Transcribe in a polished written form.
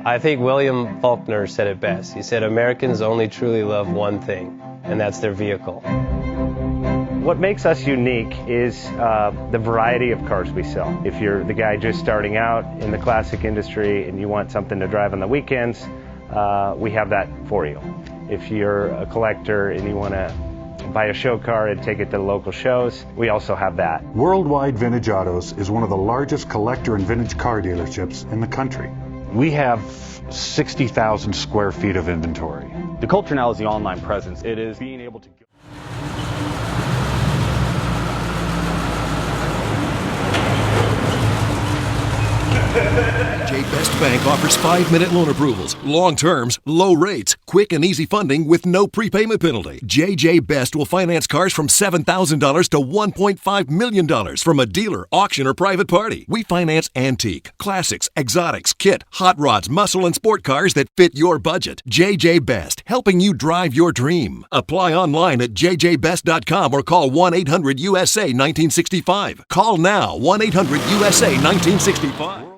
I think William Faulkner said it best. He said, Americans only truly love one thing, and that's their vehicle. What makes us unique is the variety of cars we sell. If you're the guy just starting out in the classic industry and you want something to drive on the weekends, we have that for you. If you're a collector and you want to buy a show car and take it to the local shows, we also have that. Worldwide Vintage Autos is one of the largest collector and vintage car dealerships in the country. We have 60,000 square feet of inventory. The culture now is the online presence. It is being able to go. JJ Best Bank offers 5-minute loan approvals, long terms, low rates, quick and easy funding with no prepayment penalty. JJ Best will finance cars from $7,000 to $1.5 million from a dealer, auction, or private party. We finance antique, classics, exotics, kit, hot rods, muscle, and sport cars that fit your budget. JJ Best, helping you drive your dream. Apply online at jjbest.com or call 1-800-USA-1965. Call now, 1-800-USA-1965.